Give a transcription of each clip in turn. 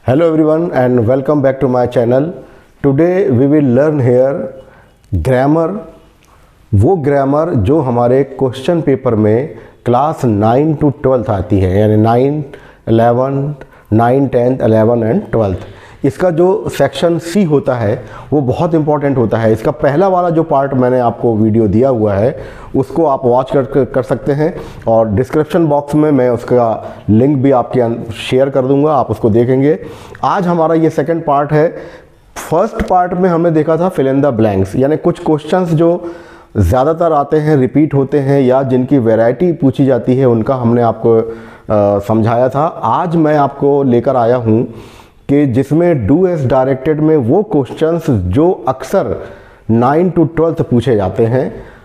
Hello everyone and welcome back to my channel. Today we will learn here grammar, वो grammar जो हमारे question paper में class 9 to 12 आती है, यानी 9, 10th, 11 एंड 12th। इसका जो सेक्शन सी होता है वो बहुत इंपॉर्टेंट होता है। इसका पहला वाला जो पार्ट मैंने आपको वीडियो दिया हुआ है उसको आप वॉच कर सकते हैं और डिस्क्रिप्शन बॉक्स में मैं उसका लिंक भी आपके शेयर कर दूंगा, आप उसको देखेंगे। आज हमारा ये सेकंड पार्ट है। फर्स्ट पार्ट में हमने देखा था फिल इन द ब्लैंक्स, यानी कुछ क्वेश्चंस जो ज़्यादातर आते हैं, रिपीट होते हैं या जिनकी वैरायटी पूछी जाती है, उनका हमने आपको समझाया था। आज मैं आपको लेकर आया हूँ कि जिसमें डू एज डायरेक्टेड में वो क्वेश्चंस जो अक्सर 9 to 12 पूछे जाते हैं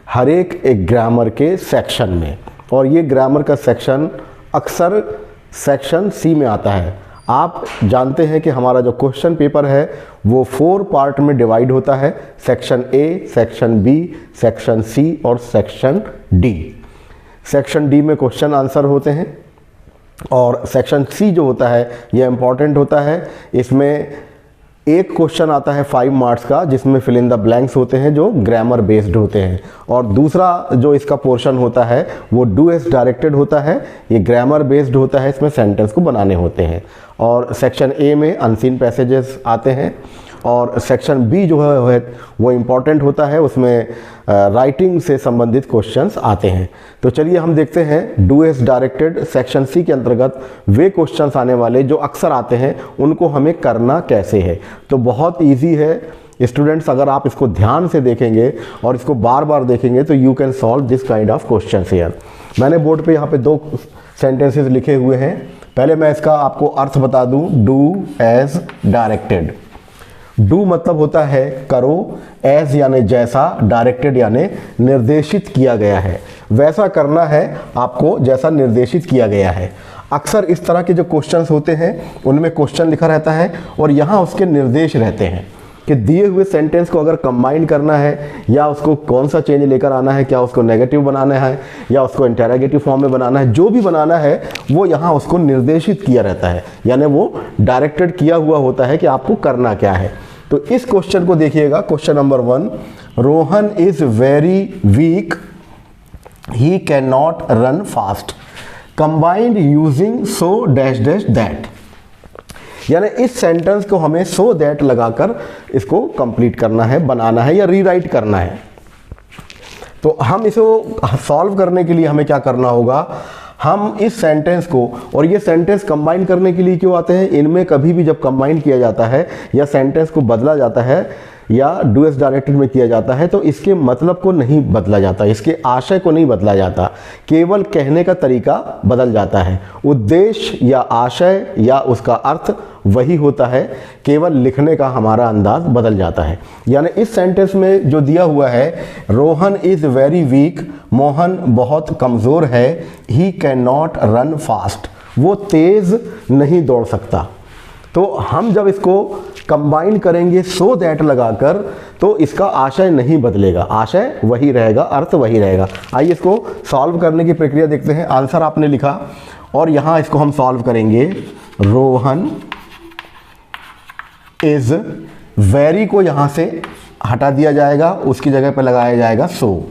हर एक ग्रामर के सेक्शन में, और ये ग्रामर का सेक्शन अक्सर सेक्शन सी में आता है। आप जानते हैं कि हमारा जो क्वेश्चन पेपर है वो 4 पार्ट में डिवाइड होता है, section A, section B, section C और सेक्शन डी। सेक्शन डी में क्वेश्चन आंसर होते हैं और सेक्शन सी जो होता है ये इम्पॉर्टेंट होता है। इसमें एक क्वेश्चन आता है 5 मार्क्स का जिसमें फिल इन द ब्लैंक्स होते हैं जो ग्रामर बेस्ड होते हैं, और दूसरा जो इसका पोर्शन होता है वो डू एज डायरेक्टेड होता है, ये ग्रामर बेस्ड होता है, इसमें सेंटेंस को बनाने होते हैं। और सेक्शन ए में अनसीन पैसेजेस आते हैं, और सेक्शन बी जो है वो इम्पॉर्टेंट होता है, उसमें राइटिंग से संबंधित क्वेश्चंस आते हैं। तो चलिए हम देखते हैं do as directed section C के अंतर्गत वे क्वेश्चंस आने वाले जो अक्सर आते हैं उनको हमें करना कैसे है। तो बहुत इजी है स्टूडेंट्स, अगर आप इसको ध्यान से देखेंगे और इसको बार बार देखेंगे तो you can solve this kind of questions here. मैंने बोर्ड पे यहाँ पे 2 सेंटेंसेस लिखे हुए हैं। पहले मैं इसका आपको अर्थ बता दूं। डू एज डायरेक्टेड, डू मतलब होता है करो, एज यानी जैसा, डायरेक्टेड यानी निर्देशित किया गया है, वैसा करना है आपको जैसा निर्देशित किया गया है। अक्सर इस तरह के जो क्वेश्चंस होते हैं उनमें क्वेश्चन लिखा रहता है और यहाँ उसके निर्देश रहते हैं कि दिए हुए सेंटेंस को अगर कंबाइन करना है या उसको कौन सा चेंज लेकर आना है, क्या उसको नेगेटिव बनाना है या उसको इंटरोगेटिव फॉर्म में बनाना है, जो भी बनाना है वो यहाँ उसको निर्देशित किया रहता है, यानी वो डायरेक्टेड किया हुआ होता है कि आपको करना क्या है। तो इस क्वेश्चन को देखिएगा, question number 1, Rohan is very weak, he can not run fast, combined using so dash dash that. यानी इस सेंटेंस को हमें सो दैट लगाकर इसको कंप्लीट करना है, बनाना है या रीराइट करना है। तो हम इसको सॉल्व करने के लिए हमें क्या करना होगा, हम इस सेंटेंस को, और ये सेंटेंस कंबाइन करने के लिए क्यों आते हैं, इनमें कभी भी जब कंबाइन किया जाता है या सेंटेंस को बदला जाता है या डू एज डायरेक्टेड में किया जाता है तो इसके मतलब को नहीं बदला जाता, इसके आशय को नहीं बदला जाता, केवल कहने का तरीका बदल जाता है। उद्देश्य या आशय या उसका अर्थ वही होता है, केवल लिखने का हमारा अंदाज बदल जाता है। यानी इस सेंटेंस में जो दिया हुआ है, Rohan is very weak, Mohan बहुत कमज़ोर है, he can not run fast, वो तेज़ नहीं दौड़ सकता। तो हम जब इसको कंबाइन करेंगे सो दैट लगाकर तो इसका आशय नहीं बदलेगा, आशय वही रहेगा, अर्थ वही रहेगा। आइए इसको सॉल्व करने की प्रक्रिया देखते हैं। आंसर आपने लिखा और यहाँ इसको हम सॉल्व करेंगे। रोहन इज वेरी को यहाँ से हटा दिया जाएगा, उसकी जगह पर लगाया जाएगा सो।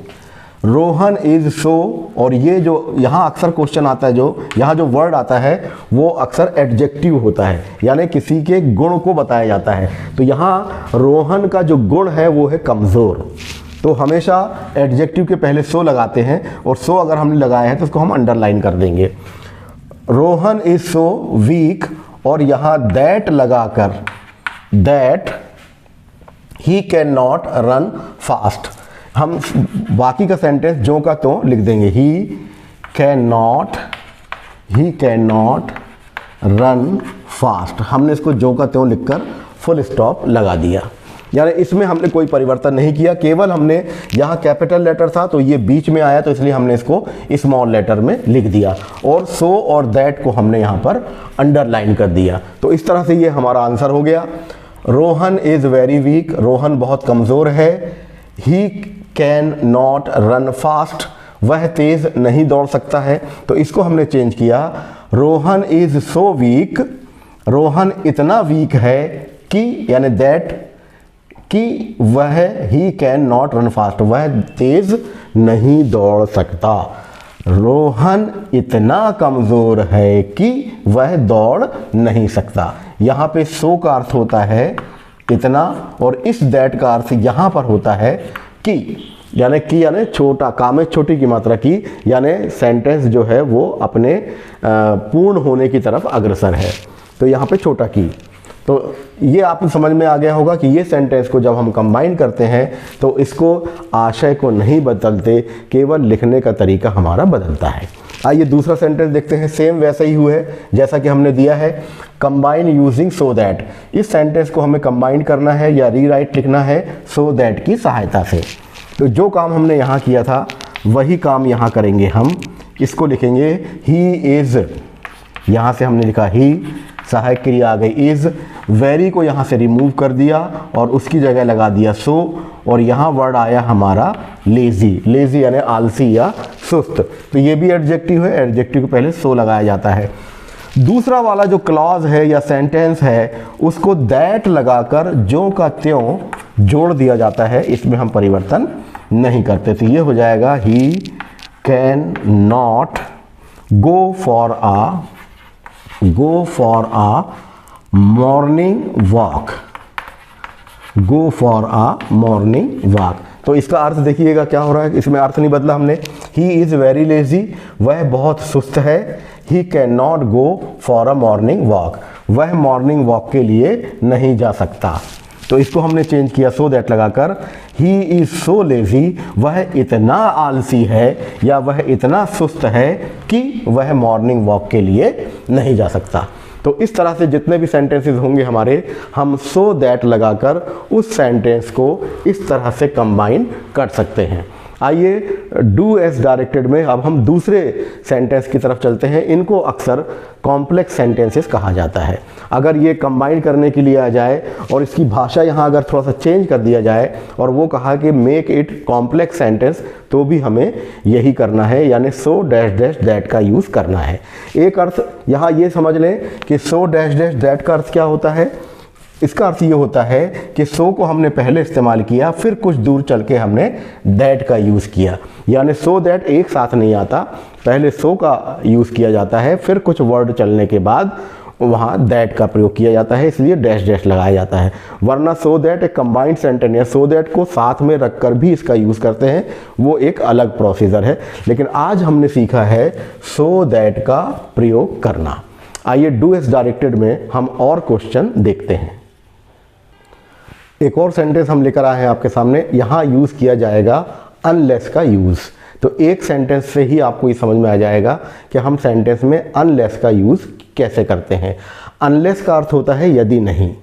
रोहन इज सो, और ये जो यहाँ अक्सर क्वेश्चन आता है, जो यहाँ जो वर्ड आता है वो अक्सर एडजेक्टिव होता है, यानी किसी के गुण को बताया जाता है। तो यहाँ रोहन का जो गुण है वो है कमज़ोर, तो हमेशा एडजेक्टिव के पहले सो लगाते हैं, और सो अगर हमने लगाया है तो उसको हम अंडरलाइन कर देंगे। रोहन इज सो वीक, और यहाँ दैट लगाकर, that he can not run fast, हम बाकी का सेंटेंस जो का तो लिख देंगे। He can not run fast, हमने इसको जो का त्यों लिखकर फुल स्टॉप लगा दिया। यानी इसमें हमने कोई परिवर्तन नहीं किया, केवल हमने यहाँ कैपिटल लेटर था तो ये बीच में आया तो इसलिए हमने इसको स्मॉल लेटर में लिख दिया, और सो और दैट को हमने यहाँ पर अंडरलाइन कर दिया। तो इस तरह से ये हमारा आंसर हो गया। Rohan is very weak, Rohan बहुत कमज़ोर है। He can not run fast, वह तेज़ नहीं दौड़ सकता है। तो इसको हमने चेंज किया, Rohan is so weak Rohan इतना वीक है कि, यानी दैट, कि वह he can not run fast, वह तेज नहीं दौड़ सकता। रोहन इतना कमज़ोर है कि वह दौड़ नहीं सकता। यहाँ पे सो का अर्थ होता है इतना, और इस दैट का अर्थ यहाँ पर होता है कि, यानी छोटा, काम में छोटी की मात्रा की, यानी सेंटेंस जो है वो अपने पूर्ण होने की तरफ अग्रसर है, तो यहाँ पे छोटा की। तो ये आपको समझ में आ गया होगा कि ये सेंटेंस को जब हम कंबाइन करते हैं तो इसको आशय को नहीं बदलते, केवल लिखने का तरीका हमारा बदलता है। आइए दूसरा सेंटेंस देखते हैं, सेम वैसा ही हुआ है जैसा कि हमने दिया है, कंबाइन यूजिंग सो दैट। इस सेंटेंस को हमें कंबाइन करना है या रीराइट लिखना है सो दैट की सहायता से। तो जो काम हमने यहाँ किया था वही काम यहाँ करेंगे हम। इसको लिखेंगे ही इज़, यहाँ से हमने लिखा ही, सहायक क्रिया आ गई इज़, वेरी को यहाँ से रिमूव कर दिया और उसकी जगह लगा दिया सो, और यहाँ वर्ड आया हमारा लेज़ी। लेज़ी यानी आलसी या सुस्त, तो ये भी एडजेक्टिव है, एडजेक्टिव को पहले सो लगाया जाता है। दूसरा वाला जो क्लॉज है या सेंटेंस है उसको दैट लगाकर ज्यों का त्यों जोड़ दिया जाता है, इसमें हम परिवर्तन नहीं करते। तो ये हो जाएगा he can not go for uh morning walk, go for uh morning walk. तो इसका अर्थ देखिएगा क्या हो रहा है, इसमें अर्थ नहीं बदला हमने। ही इज़ वेरी लेजी, वह बहुत सुस्त है। He can not go for a morning walk, वह मॉर्निंग वॉक के लिए नहीं जा सकता। तो इसको हमने चेंज किया सो दैट लगाकर, ही इज़ सो लेजी, वह इतना आलसी है या वह इतना सुस्त है कि वह मॉर्निंग वॉक के लिए नहीं जा सकता। तो इस तरह से जितने भी सेंटेंसेस होंगे हमारे, हम सो दैट लगाकर उस सेंटेंस को इस तरह से कंबाइन कर सकते हैं। आइए डू एज डायरेक्टेड में अब हम दूसरे सेंटेंस की तरफ चलते हैं। इनको अक्सर कॉम्प्लेक्स सेंटेंसेस कहा जाता है। अगर ये कंबाइन करने के लिए आ जाए और इसकी भाषा यहाँ अगर थोड़ा सा चेंज कर दिया जाए और वो कहा कि मेक इट कॉम्प्लेक्स सेंटेंस, तो भी हमें यही करना है, यानी सो डैश डैश दैट का यूज़ करना है। एक अर्थ यहाँ ये समझ लें कि सो डैश डैश दैट का अर्थ क्या होता है। इसका अर्थ ये होता है कि सो को हमने पहले इस्तेमाल किया, फिर कुछ दूर चल के हमने दैट का यूज़ किया, यानी सो दैट एक साथ नहीं आता, पहले सो का यूज़ किया जाता है, फिर कुछ वर्ड चलने के बाद वहाँ दैट का प्रयोग किया जाता है, इसलिए डैश डैश लगाया जाता है। वरना सो दैट एक कंबाइंड सेंटेंस या सो दैट को साथ में रखकर भी इसका यूज़ करते हैं, वो एक अलग प्रोसीजर है। लेकिन आज हमने सीखा है सो दैट का प्रयोग करना। आइए डू एज डायरेक्टेड में हम और क्वेश्चन देखते हैं। एक और सेंटेंस हम लेकर आए हैं आपके सामने, यहाँ यूज़ किया जाएगा अनलेस का यूज़। तो एक सेंटेंस से ही आपको ये समझ में आ जाएगा कि हम सेंटेंस में अनलेस का यूज़ कैसे करते हैं। अनलेस का अर्थ होता है यदि नहीं,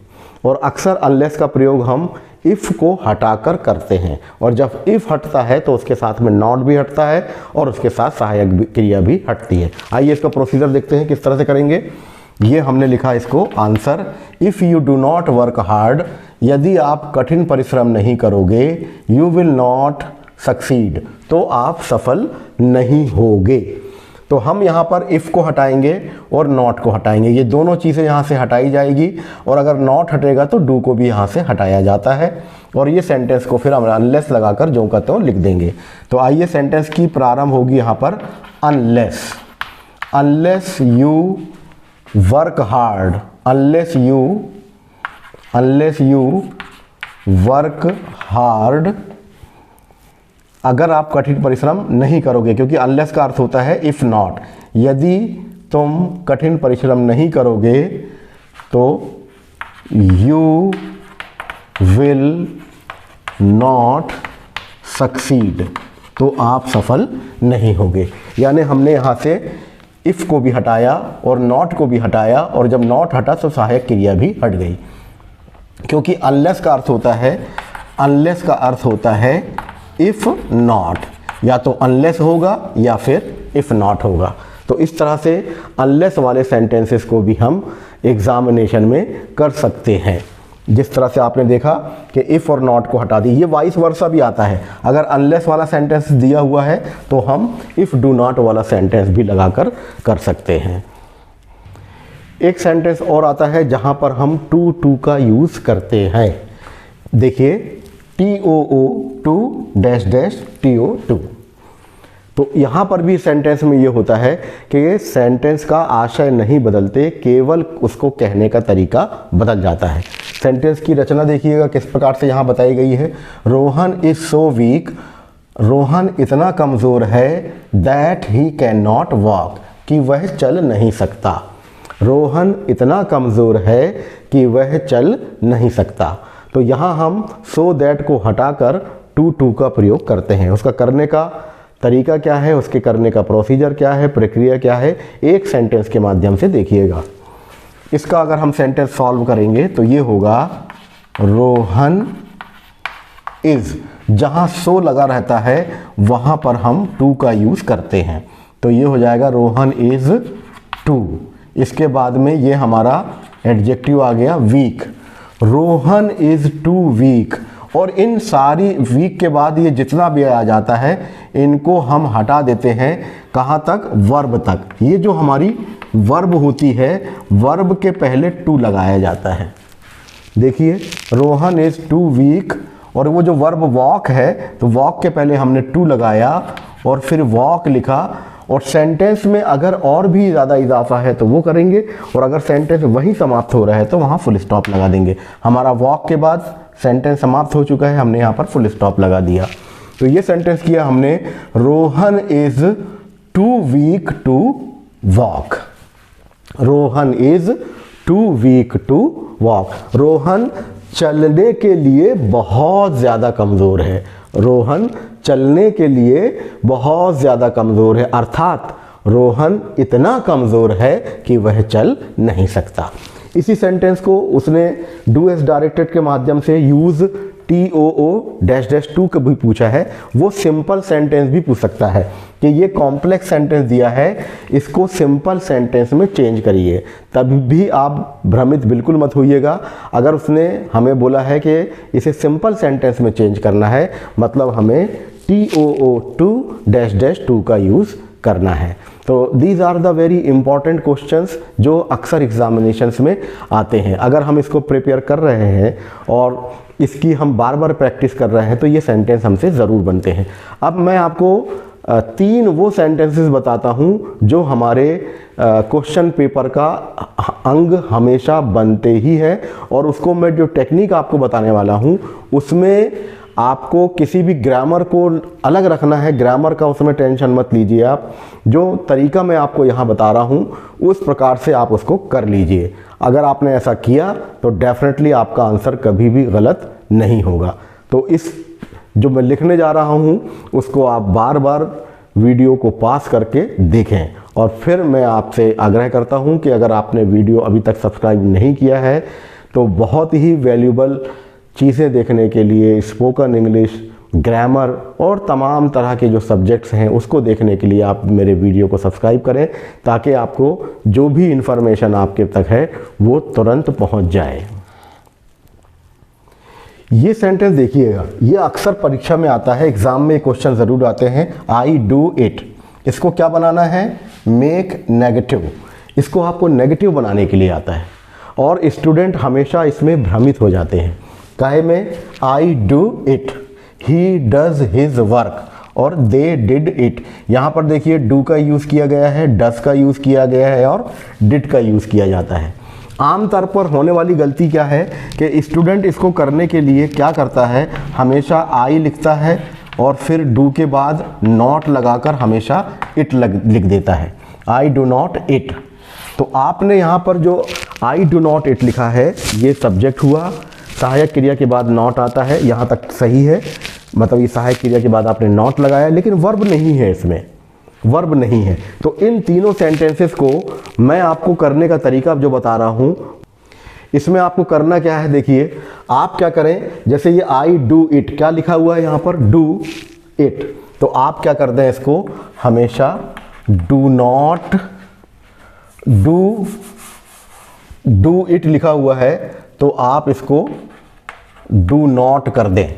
और अक्सर अनलेस का प्रयोग हम इफ़ को हटाकर करते हैं, और जब इफ़ हटता है तो उसके साथ में नॉट भी हटता है और उसके साथ सहायक क्रिया भी हटती है। आइए इसका प्रोसीजर देखते हैं किस तरह से करेंगे। ये हमने लिखा इसको answer, if you do not work hard, यदि आप कठिन परिश्रम नहीं करोगे, यू विल नॉट सक्सीड, तो आप सफल नहीं होगे। तो हम यहाँ पर इफ़ को हटाएंगे और नॉट को हटाएंगे, ये दोनों चीज़ें यहाँ से हटाई जाएगी, और अगर नॉट हटेगा तो डू को भी यहाँ से हटाया जाता है, और ये सेंटेंस को फिर हम अनलेस लगाकर जो का त्यों लिख देंगे। तो आइए सेंटेंस की प्रारंभ होगी यहाँ पर unless, unless you work hard, unless you work hard, अगर आप कठिन परिश्रम नहीं करोगे, क्योंकि अनलेस का अर्थ होता है इफ़ नॉट, यदि तुम कठिन परिश्रम नहीं करोगे तो यू विल नॉट सक्सीड, तो आप सफल नहीं होगे। यानी हमने यहाँ से इफ़ को भी हटाया और नॉट को भी हटाया, और जब नॉट हटा तो सहायक क्रिया भी हट गई, क्योंकि अनलेस का अर्थ होता है, अनलेस का अर्थ होता है इफ़ नॉट, या तो अनलेस होगा या फिर इफ़ नॉट होगा। तो इस तरह से अनलेस वाले सेंटेंसेस को भी हम एग्जामिनेशन में कर सकते हैं। जिस तरह से आपने देखा कि इफ़ और नॉट को हटा दी, ये वाइस वर्सा भी आता है। अगर अनलेस वाला सेंटेंस दिया हुआ है तो हम इफ़ डू नॉट वाला सेंटेंस भी लगाकर कर सकते हैं। एक सेंटेंस और आता है जहां पर हम टू का यूज करते हैं। देखिए TOO2 तो यहां पर भी सेंटेंस में ये होता है कि ये सेंटेंस का आशय नहीं बदलते, केवल उसको कहने का तरीका बदल जाता है। सेंटेंस की रचना देखिएगा किस प्रकार से यहां बताई गई है। Rohan is so weak, Rohan इतना कमज़ोर है, that he can not walk, कि वह चल नहीं सकता। रोहन इतना कमज़ोर है कि वह चल नहीं सकता। तो यहाँ हम सो दैट को हटाकर टू का प्रयोग करते हैं। उसका करने का तरीका क्या है, उसके करने का प्रोसीजर क्या है, प्रक्रिया क्या है, एक सेंटेंस के माध्यम से देखिएगा। इसका अगर हम सेंटेंस सॉल्व करेंगे तो ये होगा रोहन इज़, जहाँ सो लगा रहता है वहाँ पर हम टू का यूज़ करते हैं। तो ये हो जाएगा रोहन इज़ टू। इसके बाद में ये हमारा एडजेक्टिव आ गया weak, Rohan is too weak. और इन सारी वीक के बाद ये जितना भी आ जाता है इनको हम हटा देते हैं कहाँ तक, वर्ब तक। ये जो हमारी वर्ब होती है, वर्ब के पहले टू लगाया जाता है। देखिए रोहन इज़ टू वीक, और वो जो वर्ब वॉक है तो वॉक के पहले हमने टू लगाया और फिर वॉक लिखा। और सेंटेंस में अगर और भी ज़्यादा इजाफा है तो वो करेंगे, और अगर सेंटेंस वहीं समाप्त हो रहा है तो वहाँ फुल स्टॉप लगा देंगे। हमारा वॉक के बाद सेंटेंस समाप्त हो चुका है, हमने यहाँ पर फुल स्टॉप लगा दिया। तो ये सेंटेंस किया हमने, Rohan is too weak to walk. Rohan is too weak to walk. Rohan चलने के लिए बहुत ज़्यादा कमज़ोर है। रोहन चलने के लिए बहुत ज़्यादा कमज़ोर है, अर्थात रोहन इतना कमज़ोर है कि वह चल नहीं सकता। इसी सेंटेंस को उसने डू एस डायरेक्टेड के माध्यम से यूज़ TOO-2 का भी पूछा है। वो सिंपल सेंटेंस भी पूछ सकता है कि ये कॉम्प्लेक्स सेंटेंस दिया है, इसको सिंपल सेंटेंस में चेंज करिए। तब भी आप भ्रमित बिल्कुल मत होइएगा। अगर उसने हमें बोला है कि इसे सिंपल सेंटेंस में चेंज करना है, मतलब हमें TOO-2 का यूज़ करना है। तो these are the very important questions जो अक्सर एग्जामिनेशंस में आते हैं। अगर हम इसको प्रिपेयर कर रहे हैं और इसकी हम बार बार प्रैक्टिस कर रहे हैं तो ये सेंटेंस हमसे ज़रूर बनते हैं। अब मैं आपको 3 वो सेंटेंसेस बताता हूँ जो हमारे क्वेश्चन पेपर का अंग हमेशा बनते ही हैं, और उसको मैं जो टेक्निक आपको बताने वाला हूँ उसमें आपको किसी भी ग्रामर को अलग रखना है। ग्रामर का उसमें टेंशन मत लीजिए आप। जो तरीका मैं आपको यहाँ बता रहा हूँ उस प्रकार से आप उसको कर लीजिए। अगर आपने ऐसा किया तो डेफिनेटली आपका आंसर कभी भी गलत नहीं होगा। तो इस जो मैं लिखने जा रहा हूँ उसको आप बार बार वीडियो को पास करके देखें। और फिर मैं आपसे आग्रह करता हूँ कि अगर आपने वीडियो अभी तक सब्सक्राइब नहीं किया है तो बहुत ही वैल्यूबल चीज़ें देखने के लिए, स्पोकन इंग्लिश, ग्रामर और तमाम तरह के जो सब्जेक्ट्स हैं उसको देखने के लिए आप मेरे वीडियो को सब्सक्राइब करें, ताकि आपको जो भी इन्फॉर्मेशन आपके तक है वो तुरंत पहुंच जाए। ये सेंटेंस देखिएगा, ये अक्सर परीक्षा में आता है, एग्ज़ाम में क्वेश्चन ज़रूर आते हैं। आई डू इट, इसको क्या बनाना है, मेक नेगेटिव। इसको आपको नेगेटिव बनाने के लिए आता है और स्टूडेंट हमेशा इसमें भ्रमित हो जाते हैं। काहे में, I do it, he does his work और दे डिड इट। यहाँ पर देखिए डू का यूज़ किया गया है, डज का यूज़ किया गया है और डिड का यूज़ किया जाता है। आमतौर पर होने वाली गलती क्या है कि स्टूडेंट इसको करने के लिए क्या करता है, हमेशा आई लिखता है और फिर डू के बाद नॉट लगाकर हमेशा इट लिख देता है, आई डू नॉट इट। तो आपने यहाँ पर जो आई डू नॉट इट लिखा है ये सब्जेक्ट हुआ, सहायक क्रिया के बाद नॉट आता है, यहाँ तक सही है। मतलब ये सहायक क्रिया के बाद आपने नॉट लगाया, लेकिन वर्ब नहीं है, इसमें वर्ब नहीं है। तो इन तीनों सेंटेंसेस को मैं आपको करने का तरीका जो बता रहा हूँ, इसमें आपको करना क्या है, देखिए आप क्या करें, जैसे ये आई डू इट क्या लिखा हुआ है यहाँ पर, डू इट, तो आप क्या कर दें, इसको हमेशा डू नॉट, डू इट लिखा हुआ है तो आप इसको डू नॉट कर दें,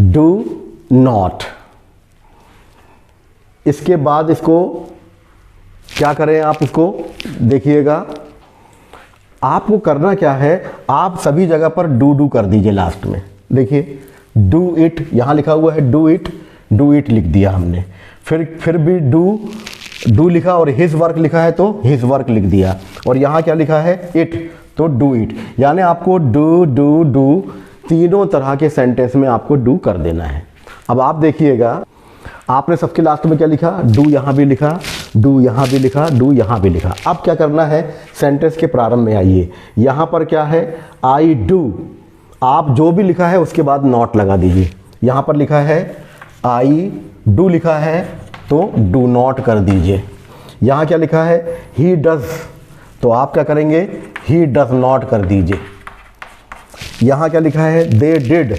डू नॉट। इसके बाद इसको क्या करें, आप इसको देखिएगा आपको करना क्या है, आप सभी जगह पर डू कर दीजिए लास्ट में। देखिए डू इट यहाँ लिखा हुआ है, डू इट लिख दिया हमने। फिर भी डू लिखा और हिज वर्क लिखा है तो हिज वर्क लिख दिया, और यहाँ क्या लिखा है इट, तो डू इट। यानी आपको डू तीनों तरह के सेंटेंस में आपको डू कर देना है। अब आप देखिएगा, आपने सबके लास्ट में क्या लिखा, डू यहाँ भी लिखा, डू यहाँ भी लिखा, डू यहाँ भी लिखा। अब क्या करना है, सेंटेंस के प्रारंभ में आइए, यहाँ पर क्या है आई डू, आप जो भी लिखा है उसके बाद नॉट लगा दीजिए। यहाँ पर लिखा है आई डू लिखा है तो डू नॉट कर दीजिए। यहाँ क्या लिखा है ही डज, तो आप क्या करेंगे ही डज नॉट कर दीजिए। यहाँ क्या लिखा है दे डिड,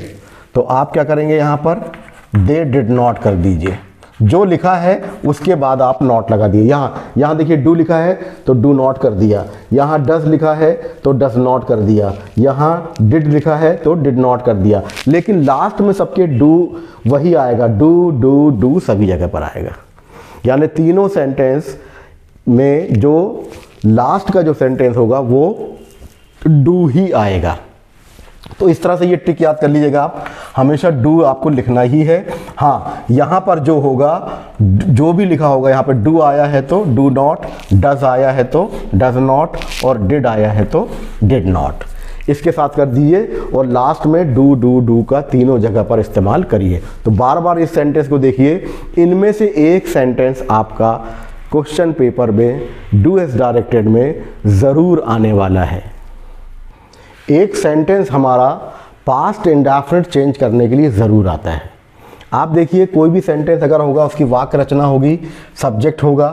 तो आप क्या करेंगे यहाँ पर दे डिड नॉट कर दीजिए। जो लिखा है उसके बाद आप नॉट लगा दिए। यहाँ देखिए डू लिखा है तो डू नॉट कर दिया, यहाँ डज लिखा है तो डज नॉट कर दिया, यहाँ डिड लिखा है तो डिड नॉट कर दिया। लेकिन लास्ट में सबके डू वही आएगा, डू सभी जगह पर आएगा। यानी तीनों सेंटेंस में जो लास्ट का जो सेंटेंस होगा वो डू ही आएगा। तो इस तरह से ये ट्रिक याद कर लीजिएगा आप, हमेशा डू आपको लिखना ही है। हाँ, यहाँ पर जो होगा, जो भी लिखा होगा, यहाँ पर डू आया है तो डू नॉट, डज आया है तो डज नॉट, और डिड आया है तो डिड नॉट, इसके साथ कर दीजिए। और लास्ट में डू का तीनों जगह पर इस्तेमाल करिए। तो बार बार इस सेंटेंस को देखिए, इनमें से एक सेंटेंस आपका क्वेश्चन पेपर में डू एज डायरेक्टेड में ज़रूर आने वाला है। एक सेंटेंस हमारा पास्ट इंडेफिनिट चेंज करने के लिए ज़रूर आता है। आप देखिए कोई भी सेंटेंस अगर होगा, उसकी वाक्य रचना होगी, सब्जेक्ट होगा,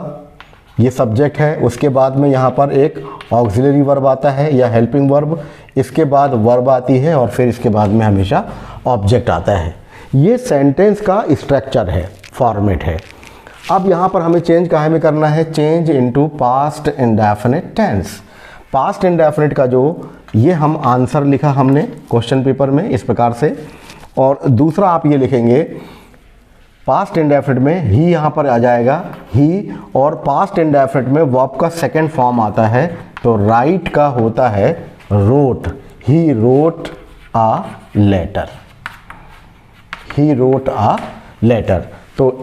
ये सब्जेक्ट है, उसके बाद में यहाँ पर एक ऑक्सिलरी वर्ब आता है या हेल्पिंग वर्ब, इसके बाद वर्ब आती है और फिर इसके बाद में हमेशा ऑब्जेक्ट आता है। ये सेंटेंस का स्ट्रक्चर है, फॉर्मेट है। अब यहाँ पर हमें चेंज काहे में करना है, change into past indefinite tense. Past indefinite का जो ये हम आंसर लिखा हमने क्वेश्चन पेपर में इस प्रकार से, और दूसरा आप ये लिखेंगे पास्ट इंडेफिनिट में ही यहाँ पर आ जाएगा ही, और पास्ट इंडेफिनिट में वर्ब का सेकंड फॉर्म आता है तो राइट का होता है wrote, he wrote a letter, he wrote a letter. तो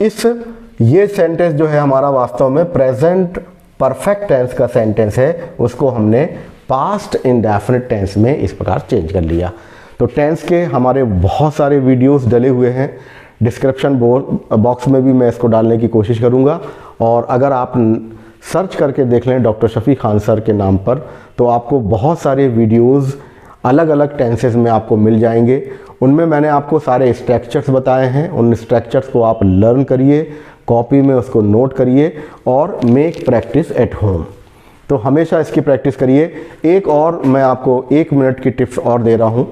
ये सेंटेंस जो है हमारा वास्तव में प्रेजेंट परफेक्ट टेंस का सेंटेंस है, उसको हमने पास्ट इंडेफिनिट टेंस में इस प्रकार चेंज कर लिया। तो टेंस के हमारे बहुत सारे वीडियोस डले हुए हैं, डिस्क्रिप्शन बॉक्स में भी मैं इसको डालने की कोशिश करूंगा। और अगर आप सर्च करके देख लें डॉक्टर शफी खान सर के नाम पर, तो आपको बहुत सारे वीडियोस अलग अलग टेंसेस में आपको मिल जाएंगे। उनमें मैंने आपको सारे स्ट्रक्चर्स बताए हैं, उन स्ट्रक्चर्स को आप लर्न करिए, कॉपी में उसको नोट करिए और मेक प्रैक्टिस एट होम। तो हमेशा इसकी प्रैक्टिस करिए। एक और मैं आपको 1 मिनट की टिप्स और दे रहा हूँ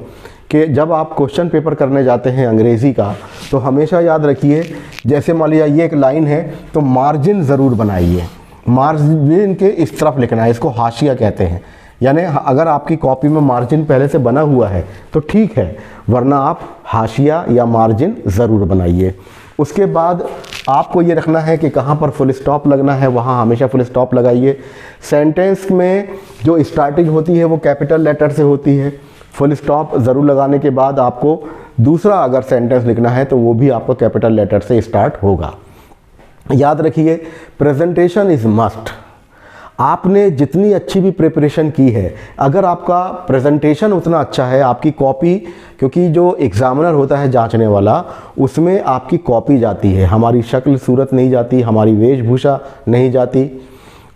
कि जब आप क्वेश्चन पेपर करने जाते हैं अंग्रेज़ी का, तो हमेशा याद रखिए, जैसे मान लिया ये एक लाइन है तो मार्जिन ज़रूर बनाइए। मार्जिन के इस तरफ लिखना है, इसको हाशिया कहते हैं। यानी अगर आपकी कॉपी में मार्जिन पहले से बना हुआ है तो ठीक है, वरना आप हाशिया या मार्जिन ज़रूर बनाइए। उसके बाद आपको ये रखना है कि कहाँ पर फुल स्टॉप लगना है, वहाँ हमेशा फुल स्टॉप लगाइए। सेंटेंस में जो स्टार्टिंग होती है वो कैपिटल लेटर से होती है। फुल स्टॉप ज़रूर लगाने के बाद आपको दूसरा अगर सेंटेंस लिखना है तो वो भी आपको कैपिटल लेटर से स्टार्ट होगा। याद रखिए, प्रेजेंटेशन इज़ मस्ट। आपने जितनी अच्छी भी प्रिपरेशन की है, अगर आपका प्रेजेंटेशन उतना अच्छा है, आपकी कॉपी, क्योंकि जो एग्ज़ामिनर होता है जांचने वाला, उसमें आपकी कॉपी जाती है, हमारी शक्ल सूरत नहीं जाती, हमारी वेशभूषा नहीं जाती,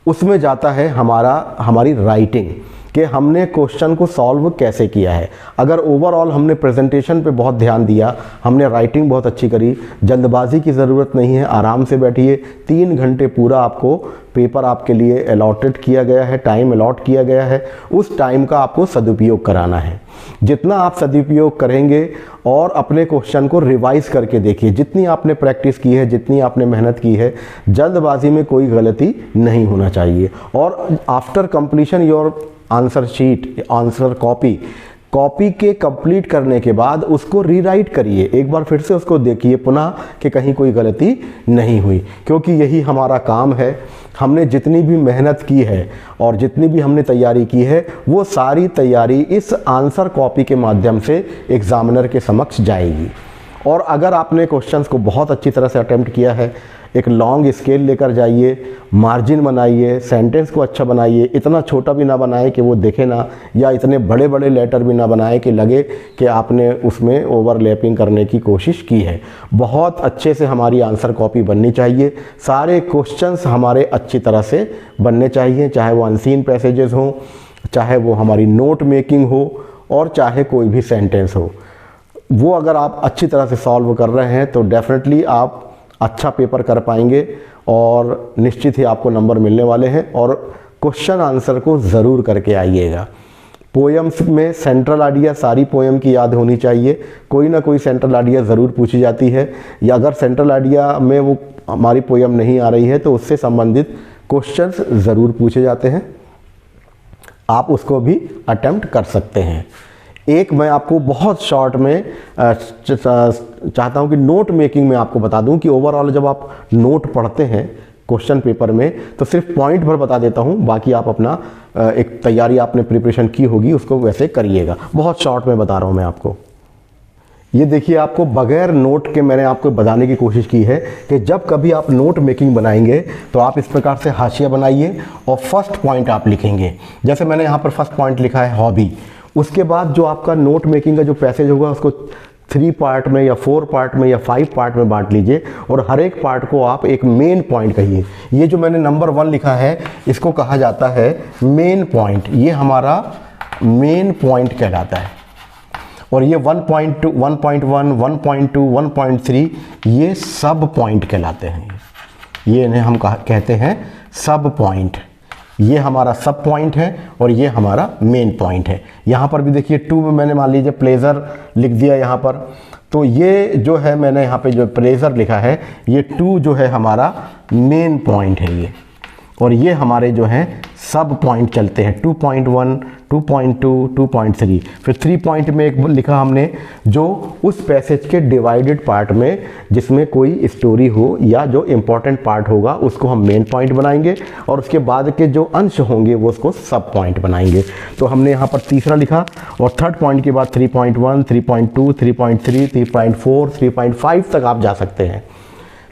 उसमें जाता है हमारी राइटिंग, कि हमने क्वेश्चन को सॉल्व कैसे किया है। अगर ओवरऑल हमने प्रेजेंटेशन पे बहुत ध्यान दिया, हमने राइटिंग बहुत अच्छी करी, जल्दबाजी की ज़रूरत नहीं है, आराम से बैठिए। 3 घंटे पूरा आपको पेपर आपके लिए अलॉटेड किया गया है, टाइम अलॉट किया गया है, उस टाइम का आपको सदुपयोग कराना है। जितना आप सदुपयोग करेंगे और अपने क्वेश्चन को रिवाइज करके देखिए, जितनी आपने प्रैक्टिस की है, जितनी आपने मेहनत की है, जल्दबाजी में कोई गलती नहीं होना चाहिए। और after completion your answer sheet, answer copy, copy के कंप्लीट करने के बाद उसको रीराइट करिए, एक बार फिर से उसको देखिए पुनः कि कहीं कोई गलती नहीं हुई, क्योंकि यही हमारा काम है। हमने जितनी भी मेहनत की है और जितनी भी हमने तैयारी की है वो सारी तैयारी इस आंसर कॉपी के माध्यम से एग्जामिनर के समक्ष जाएगी। और अगर आपने क्वेश्चंस को बहुत अच्छी तरह से अटेम्प्ट किया है, एक लॉन्ग स्केल लेकर जाइए, मार्जिन बनाइए, सेंटेंस को अच्छा बनाइए, इतना छोटा भी ना बनाए कि वो देखे ना, या इतने बड़े बड़े लेटर भी ना बनाए कि लगे कि आपने उसमें ओवरलैपिंग करने की कोशिश की है। बहुत अच्छे से हमारी आंसर कॉपी बननी चाहिए, सारे क्वेश्चंस हमारे अच्छी तरह से बनने चाहिए, चाहे वो अनसीन पैसेजेस हों, चाहे वो हमारी नोट मेकिंग हो, और चाहे कोई भी सेंटेंस हो। वो अगर आप अच्छी तरह से सॉल्व कर रहे हैं तो डेफिनेटली आप अच्छा पेपर कर पाएंगे और निश्चित ही आपको नंबर मिलने वाले हैं। और क्वेश्चन आंसर को ज़रूर करके आइएगा। पोएम्स में सेंट्रल आइडिया सारी पोएम की याद होनी चाहिए, कोई ना कोई सेंट्रल आइडिया ज़रूर पूछी जाती है, या अगर सेंट्रल आइडिया में वो हमारी पोएम नहीं आ रही है तो उससे संबंधित क्वेश्चंस ज़रूर पूछे जाते हैं, आप उसको भी अटेम्प्ट कर सकते हैं। एक मैं आपको बहुत शॉर्ट में चाहता हूं कि नोट मेकिंग में आपको बता दूं कि ओवरऑल जब आप नोट पढ़ते हैं क्वेश्चन पेपर में तो सिर्फ पॉइंट भर बता देता हूं, बाकी आप अपना एक तैयारी आपने प्रिपरेशन की होगी उसको वैसे करिएगा। बहुत शॉर्ट में बता रहा हूं मैं आपको। ये देखिए, आपको बगैर नोट के मैंने आपको बताने की कोशिश की है कि जब कभी आप नोट मेकिंग बनाएंगे तो आप इस प्रकार से हाशिया बनाइए और फर्स्ट पॉइंट आप लिखेंगे। जैसे मैंने यहाँ पर फर्स्ट पॉइंट लिखा है हॉबी। उसके बाद जो आपका नोट मेकिंग का जो पैसेज होगा उसको 3 पार्ट में या 4 पार्ट में या 5 पार्ट में बांट लीजिए और हर एक पार्ट को आप एक मेन पॉइंट कहिए। ये जो मैंने नंबर 1 लिखा है इसको कहा जाता है मेन पॉइंट, ये हमारा मेन पॉइंट कहलाता है। और ये 1.2, 1.1, 1.2, 1.3 ये सब पॉइंट कहलाते हैं। ये इन्हें हम कहते हैं सब पॉइंट। ये हमारा सब पॉइंट है और ये हमारा मेन पॉइंट है। यहाँ पर भी देखिए 2 में मैंने मान लीजिए प्लेजर लिख दिया यहाँ पर, तो ये जो है मैंने यहाँ पे जो प्लेजर लिखा है ये 2 जो है हमारा मेन पॉइंट है ये, और ये हमारे जो हैं सब पॉइंट चलते हैं 2.1, 2.2, 2.3। फिर 3 पॉइंट में एक लिखा हमने जो उस पैसेज के डिवाइडेड पार्ट में जिसमें कोई स्टोरी हो या जो इम्पोर्टेंट पार्ट होगा उसको हम मेन पॉइंट बनाएंगे और उसके बाद के जो अंश होंगे वो उसको सब पॉइंट बनाएंगे। तो हमने यहाँ पर तीसरा लिखा और थर्ड पॉइंट के बाद 3.1, 3.2, 3.3, 3.4, 3.5 तक आप जा सकते हैं।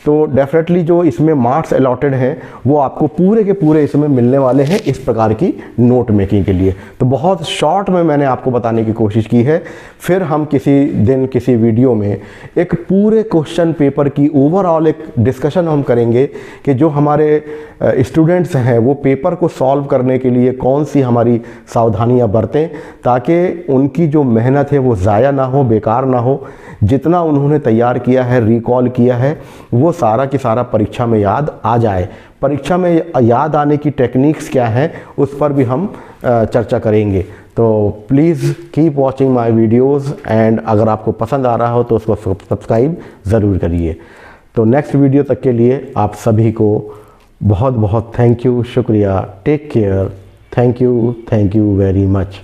तो डेफिनेटली जो इसमें मार्क्स अलॉटेड हैं वो आपको पूरे के पूरे इसमें मिलने वाले हैं इस प्रकार की नोट मेकिंग के लिए। तो बहुत शॉर्ट में मैंने आपको बताने की कोशिश की है। फिर हम किसी दिन किसी वीडियो में एक पूरे क्वेश्चन पेपर की ओवरऑल एक डिस्कशन हम करेंगे कि जो हमारे स्टूडेंट्स हैं वो पेपर को सॉल्व करने के लिए कौन सी हमारी सावधानियां बरतें ताकि उनकी जो मेहनत है वो ज़ाया ना हो, बेकार ना हो। जितना उन्होंने तैयार किया है, रिकॉल किया है, वो सारा की सारा परीक्षा में याद आ जाए। परीक्षा में याद आने की टेक्निक्स क्या हैं उस पर भी हम चर्चा करेंगे। तो please keep watching my videos and अगर आपको पसंद आ रहा हो तो उसको सब्सक्राइब ज़रूर करिए। तो नेक्स्ट वीडियो तक के लिए आप सभी को बहुत बहुत थैंक यू, शुक्रिया। Take care, thank you very much.